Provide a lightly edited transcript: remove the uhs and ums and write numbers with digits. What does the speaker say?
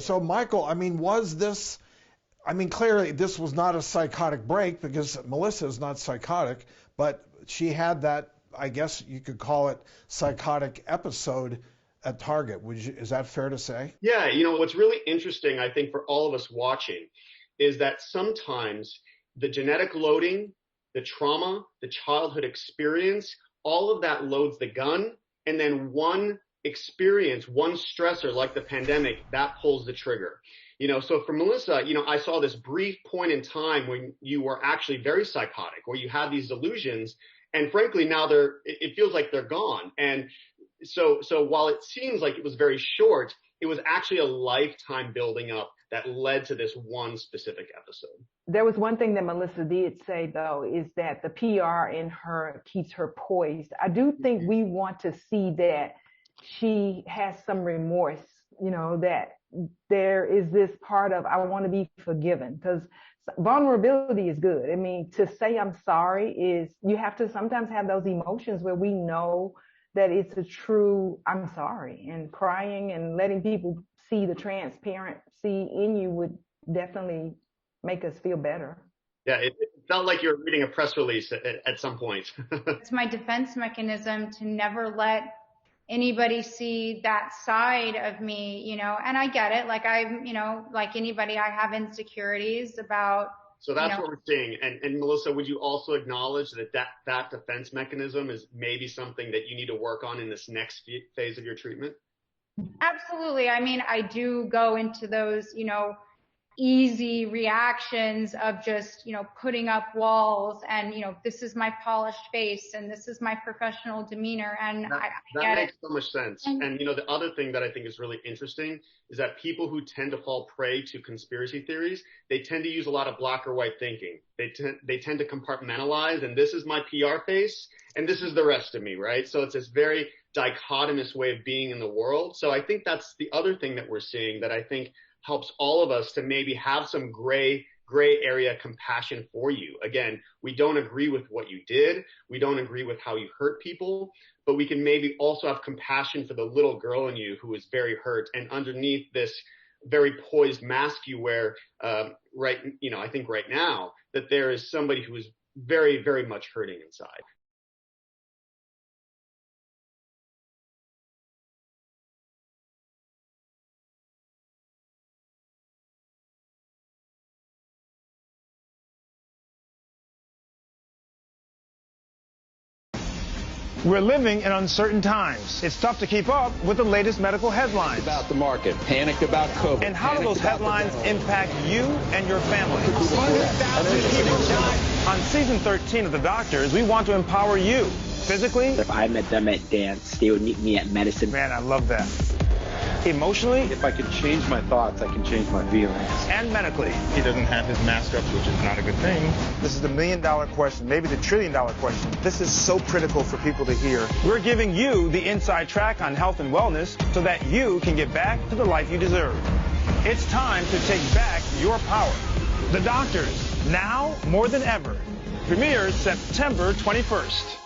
So, Michael, I mean, clearly this was not a psychotic break because Melissa is not psychotic, but she had that, I guess you could call it, psychotic episode at Target. Is that fair to say? Yeah, what's really interesting, I think, for all of us watching is that sometimes the genetic loading, the trauma, the childhood experience, all of that loads the gun, and then one experience, one stressor like the pandemic, that pulls the trigger. So for Melissa, I saw this brief point in time when you were actually very psychotic, where you had these delusions, and frankly, now it feels like they're gone. And so while it seems like it was very short, it was actually a lifetime building up that led to this one specific episode. There was one thing that Melissa did say, though, is that the PR in her keeps her poised. I do think we want to see that she has some remorse, that there is this part of, I want to be forgiven, because vulnerability is good. I mean, to say I'm sorry is, you have to sometimes have those emotions where we know that it's a true, I'm sorry, and crying and letting people see the transparency in you would definitely make us feel better. Yeah, it felt like you were reading a press release at some point. It's my defense mechanism to never let anybody see that side of me, and I get it. Like like anybody, I have insecurities about. So that's what we're seeing. And Melissa, would you also acknowledge that defense mechanism is maybe something that you need to work on in this next phase of your treatment? Absolutely. I mean, I do go into those, easy reactions of just, putting up walls and, this is my polished face and this is my professional demeanor. And that makes so much sense. And, the other thing that I think is really interesting is that people who tend to fall prey to conspiracy theories, they tend to use a lot of black or white thinking. They tend to compartmentalize, and this is my PR face and this is the rest of me, right? So it's this very dichotomous way of being in the world. So I think that's the other thing that we're seeing that I think helps all of us to maybe have some gray area compassion for you. Again, we don't agree with what you did. We don't agree with how you hurt people, but we can maybe also have compassion for the little girl in you who is very hurt. And underneath this very poised mask you wear, I think right now, that there is somebody who is very, very much hurting inside. We're living in uncertain times. It's tough to keep up with the latest medical headlines. About the market, panicked about COVID. And how do those headlines impact you and your family? 100,000 people died. On season 13 of The Doctors, we want to empower you physically. If I met them at dance, they would meet me at medicine. Man, I love that. Emotionally. If I can change my thoughts, I can change my feelings. And medically. He doesn't have his mask up, which is not a good thing. This is the $1 million question, maybe the $1 trillion question. This is so critical for people to hear. We're giving you the inside track on health and wellness so that you can get back to the life you deserve. It's time to take back your power. The Doctors, now more than ever. Premieres September 21st.